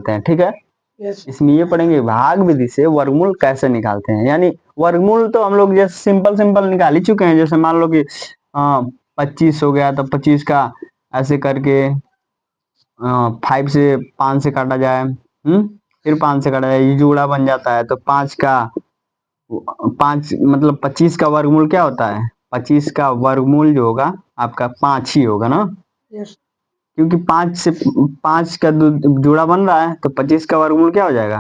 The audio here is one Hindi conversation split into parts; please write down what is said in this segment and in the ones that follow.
निकालते हैं, ठीक है। यस इसमें ये पढ़ेंगे भाग विधि से वर्गमूल कैसे निकालते हैं। यानी वर्गमूल तो हम लोग जैसे सिंपल निकाल ही चुके हैं। जैसे मान लो कि 25 हो गया तो 25 का ऐसे करके 5 से 5 से काटा जाए, फिर 5 से काटा जाए, ये जोड़ा बन जाता है। तो 5 मतलब 25 का वर्गमूल क्या होता है? 25 का वर्गमूल जो होगा आपका 5 ही होगा ना, यस क्योंकि 5 से 5 का जोड़ा बन रहा है तो 25 का वर्गमूल क्या हो जाएगा?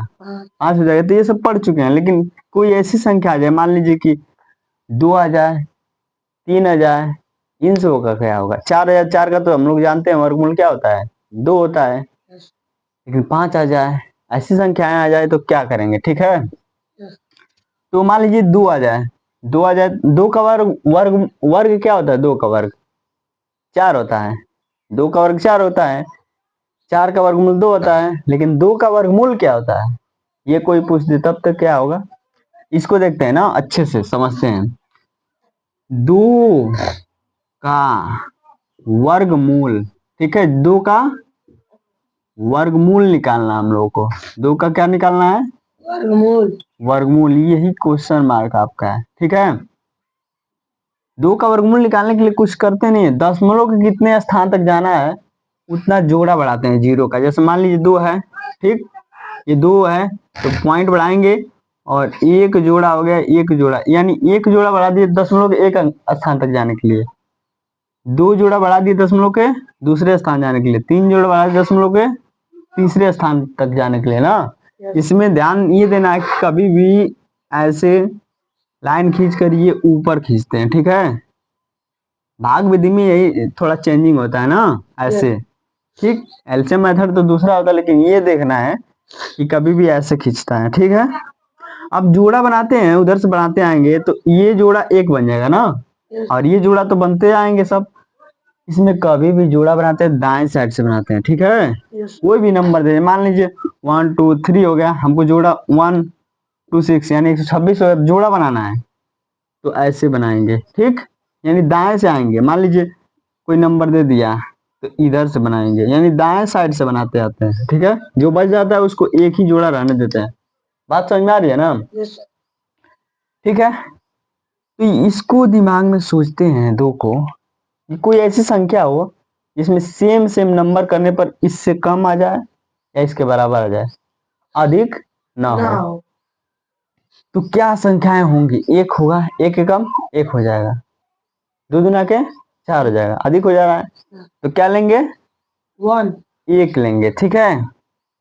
5 हो जाएगा। तो ये सब पढ़ चुके हैं। लेकिन कोई ऐसी संख्या आ जाए, मान लीजिए कि 2 आ जाए, 3 आ जाए, इन सबों का क्या होगा? 4 4 का तो हम लोग जानते हैं वर्गमूल क्या होता है? 2 होता है। लेकिन 5 आ जाए, ऐसी संख्याएं आ जाए तो क्या करेंगे? ठीक है, तो मान लीजिए 2 आ जाए, 2 आ जाए, 2 का वर्ग वर्ग वर्ग क्या होता है? 2 का वर्ग 4 होता है। 2 का वर्ग 4 होता है। 4 का वर्गमूल 2 होता है। लेकिन 2 का वर्गमूल क्या होता है? ये कोई पूछ दे तब तक क्या होगा? इसको देखते हैं ना, अच्छे से समझते हैं। 2 का वर्गमूल, ठीक है, 2 का वर्गमूल निकालना हम लोगों को। 2 का क्या निकालना है? वर्गमूल। यही क्वेश्चन मार्क आपका है, ठीक है। 2 का वर्गमूल निकालने के लिए कुछ करते नहीं है, दशमलव के कितने स्थान तक जाना है उतना जोड़ा बढ़ाते हैं जीरो का। जैसे मान लीजिए 2 है, ठीक, ये 2 है तो पॉइंट बढ़ाएंगे और एक जोड़ा हो गया, एक जोड़ा, यानी एक जोड़ा बढ़ा दिए दशमलव के एक स्थान तक जाने के लिए। 2 जोड़ा बढ़ा दिए दशमलव के दूसरे स्थान जाने के लिए। 3 जोड़ा बढ़ा दिए दशमलव के तीसरे स्थान तक जाने के लिए ना। इसमें ध्यान ये देना है कि कभी भी ऐसे लाइन खींच कर ये ऊपर खींचते हैं, ठीक है। भाग विधि में यही थोड़ा चेंजिंग होता है ना, ऐसे, ठीक। एलसीएम मेथड तो दूसरा होता है, लेकिन ये देखना है कि कभी भी ऐसे खींचता है, ठीक है। अब जोड़ा बनाते हैं, उधर से बनाते आएंगे तो ये जोड़ा एक बन जाएगा ना, और ये जोड़ा तो बनते आएंगे सब। इसमें कभी भी जोड़ा बनाते हैं दाएं साइड से बनाते हैं, ठीक है। कोई भी नंबर दे, मान लीजिए 1 2 3 हो गया, हमको जोड़ा 1 2 6 यानी 126 हो गया, जोड़ा बनाना है तो ऐसे बनाएंगे, ठीक। यानी दाएं से आएंगे, मान लीजिए कोई नंबर दे दिया तो इधर से बनाएंगे, यानी दाएं साइड से बनाते आते हैं, ठीक है। जो बच जाता है उसको एक ही जोड़ा रहने देते हैं। बात समझ में आ रही है ना? ठीक है, तो इसको दिमाग में सोचते हैं 2 को, कोई ऐसी संख्या हो जिसमें सेम नंबर करने पर इससे कम आ जाए या इसके बराबर आ जाए, अधिक ना हो। तो क्या संख्याएं होंगी? एक होगा, एक के कम एक हो जाएगा, 2 दूना के 4 हो जाएगा, अधिक हो जा रहा है तो क्या लेंगे? 1 एक लेंगे, ठीक है।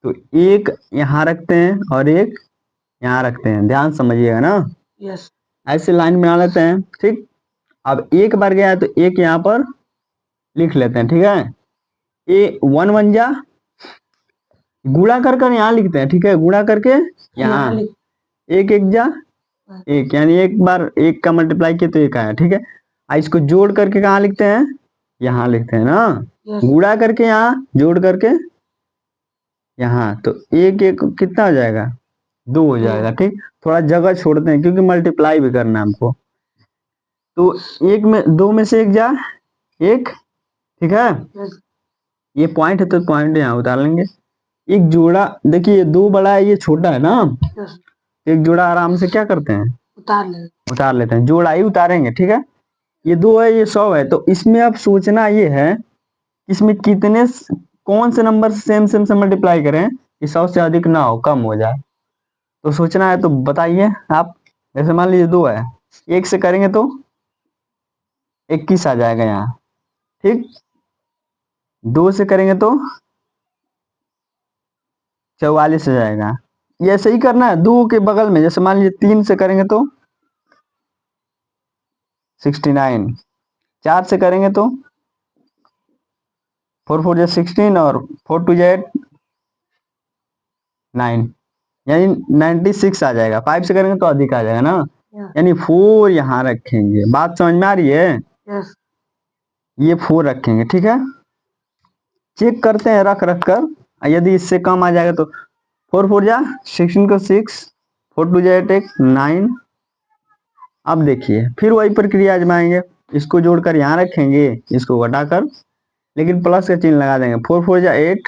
तो एक यहाँ रखते हैं और एक यहाँ रखते हैं, ध्यान समझिएगा ना। यस, ऐसे लाइन बना लेते हैं, ठीक। अब एक बार गया है तो एक यहाँ पर लिख लेते हैं, ठीक है। ए 1 बन जा, गुणा कर कर यहाँ लिखते हैं, ठीक है, गुणा करके यहाँ एक एक जा एक, यानी एक बार एक का मल्टीप्लाई किया तो एक आया, ठीक है। इसको जोड़ करके कहाँ लिखते हैं? यहाँ लिखते हैं ना। गुणा करके यहाँ, जोड़ करके यहाँ, तो एक एक कितना हो जाएगा? 2 हो जाएगा, ठीक। थोड़ा जगह छोड़ते हैं क्योंकि मल्टीप्लाई भी करना है हमको। तो एक में 2 में से एक जा एक, ठीक है। ये पॉइंट है तो पॉइंट यहाँ उतार लेंगे। एक जोड़ा, देखिए 2 बड़ा है, ये छोटा है ना, एक जोड़ा आराम से क्या करते हैं? उतार लेते हैं, जोड़ा ही उतारेंगे, ठीक है। ये 2 है, ये 100 है, तो इसमें अब सोचना ये है इसमें कितने कौन से नंबर सेम से मल्टीप्लाई करें कि 100 से अधिक ना हो, कम हो जाए। तो सोचना है, तो बताइए आप। जैसे मान लीजिए 2 है, 1 से करेंगे तो 21 आ जाएगा यहाँ, ठीक। 2 से करेंगे तो 44 हो जाएगा। ये ऐसे ही करना है 2 के बगल में। जैसे मान लीजिए 3 से करेंगे तो 69, 4 से करेंगे तो 4 4 जा 16 और 4 2 जा 9, यानी 96 आ जाएगा। 5 से करेंगे तो अधिक आ जाएगा ना, यानी 4 यहाँ रखेंगे। बात समझ में आ रही है? ये 4 रखेंगे, ठीक है। चेक करते हैं रख कर, यदि इससे कम आ जाएगा तो 4 4 जा 16 को 6, 4 2 जा 8 9। अब देखिए फिर वही प्रक्रिया आजमाएंगे, इसको जोड़कर यहाँ रखेंगे, इसको घटाकर, लेकिन प्लस का चिन्ह लगा देंगे। 4 4 जा 8,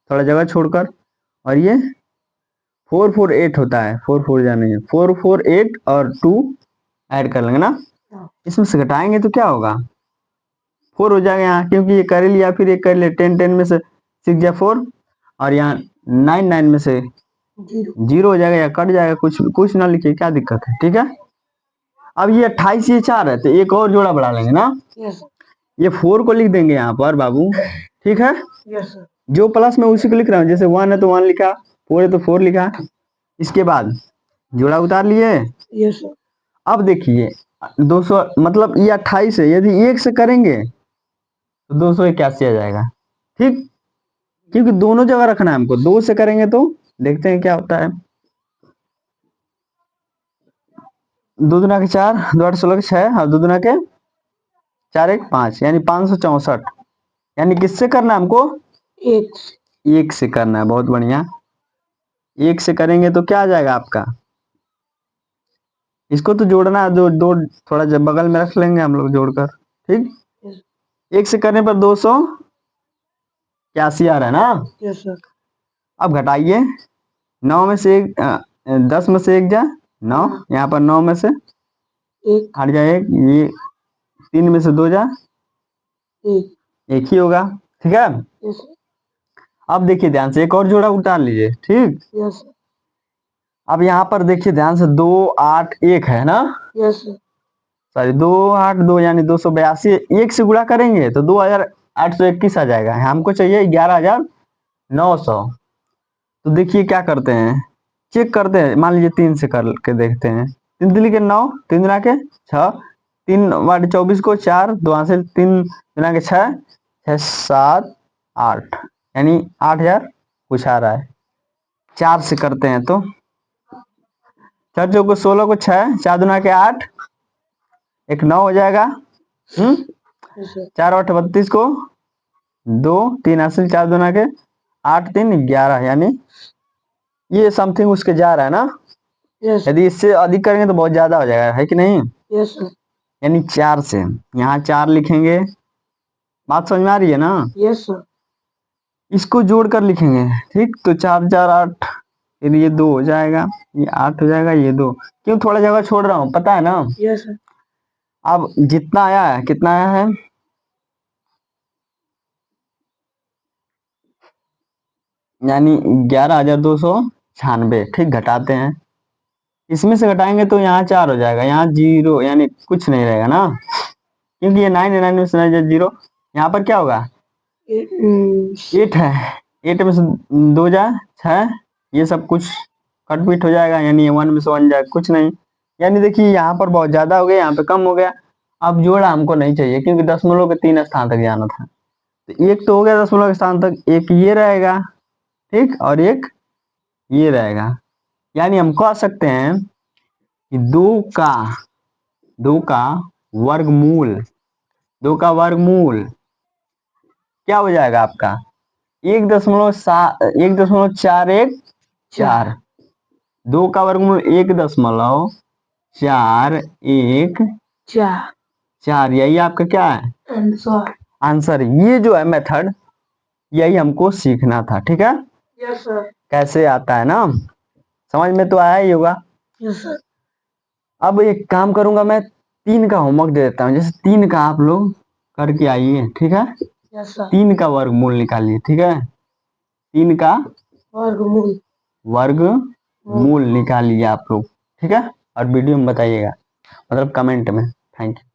थोड़ा जगह छोड़कर, और ये 448 होता है, 4 जाने 448 और 2 ऐड कर लेंगे ना, इसमें से घटाएंगे तो क्या होगा 4 हो जाएगा यहाँ, क्योंकि ये कर लिया, फिर ये कर ले 10 में से 6 या 4 और यहाँ 9 में से 0 हो जाएगा या कट जाएगा, कुछ ना लिखिए, क्या दिक्कत है। ठीक है, अब ये 28 ये 4 है तो एक और जोड़ा बढ़ा लेंगे ना, ये 4 को लिख देंगे यहाँ पर बाबू। ठीक है, जो प्लस में उसी को लिख रहा हूँ, जैसे 1 है तो 1 लिखा, 4 है तो 4 लिखा, इसके बाद जोड़ा उतार लिए। अब देखिए 200 मतलब ये 28 है, यदि 1 से करेंगे तो 281 आ जाएगा। ठीक, क्योंकि दोनों जगह रखना है हमको, 2 से करेंगे तो देखते हैं क्या होता है। 2 दूना के 4, 2 8 16 के 6 और 2 दूना के 4 1 5 यानी 564, यानी किससे करना है हमको, एक से करना है। बहुत बढ़िया, 1 से करेंगे तो क्या आ जाएगा आपका, इसको तो जोड़ना है, दो दो थोड़ा जब बगल में रख लेंगे हम लोग जोड़कर। ठीक, 1 से करने पर 281 आ रहा है ना। अब घटाइए, 9 में से 1 10 में से 1 जा 9, यहाँ पर 9 में से हट जाए 1, ये 3 में से 2 जा 1 ही होगा। ठीक है, अब देखिए ध्यान से एक और जोड़ा उतार लीजिए। ठीक, अब यहाँ पर देखिए ध्यान से 2 8 1 है ना, सॉरी 2 8 2 यानी 282, 1 से गुणा करेंगे तो 2821 आ जाएगा, हमको चाहिए 11900। तो देखिए क्या करते हैं, चेक करते हैं, मान लीजिए 3 से करके देखते हैं। 3 दिली के 9, 3 दुना के 6, 3 वाट 24 को 4, 2 हासिल 3 दुना के 6, 6 7 8 यानी 8000 कुछ आ रहा है। 4 से करते हैं तो 4 चौको 16 को 6, 4 दुना के 8, एक 9 हो जाएगा। 4 8 32 को 2, 3 हासिल 4 दुना के 8 3 11 यानी ये समथिंग उसके जा रहा है ना। यदि इससे अधिक करेंगे तो बहुत ज्यादा हो जाएगा, है कि नहीं। यानी 4 से यहाँ 4 लिखेंगे, बात समझ में आ रही है ना। इसको जोड़ कर लिखेंगे। ठीक, तो 4 4 8, फिर ये 2 हो जाएगा, ये 8 हो जाएगा, ये 2, क्यों थोड़ा जगह छोड़ रहा हूँ पता है ना। अब जितना आया है, कितना आया है, यानी 11296। ठीक, घटाते हैं, इसमें से घटाएंगे तो यहाँ 4 हो जाएगा, यहाँ 0 यानी कुछ नहीं रहेगा ना, क्योंकि ये 9 9 में से 0, यहाँ पर क्या होगा 8 है, 8 में से 2 जा 6, ये सब कुछ कटपीट हो जाएगा, यानी 1 में से 1 जाएगा, कुछ नहीं। यानी देखिए यहाँ पर बहुत ज्यादा हो गया, यहाँ पे कम हो गया। अब जोड़ा हमको नहीं चाहिए, क्योंकि दशमलव के 3 स्थान तक जाना था, तो एक तो हो गया दशमलव के स्थान तक, एक ये रहेगा, ठीक, और एक ये रहेगा। यानी हम कह सकते हैं कि 2 का वर्गमूल, 2 का वर्गमूल क्या हो जाएगा आपका 1.414। 2 का वर्गमूल 1.414, यही आपका क्या है आंसर। ये जो है मेथड, यही हमको सीखना था। ठीक है, यस सर। कैसे आता है ना, समझ में तो आया ही होगा। Yes sir. अब एक काम करूंगा, मैं 3 का होमवर्क दे देता हूँ, जैसे 3 का आप लोग करके आइए। ठीक है, यस सर। 3 का वर्गमूल निकालिए। ठीक है, 3 का वर्गमूल निकालिए आप लोग। ठीक है, और वीडियो में बताइएगा, मतलब कमेंट में। Thank you.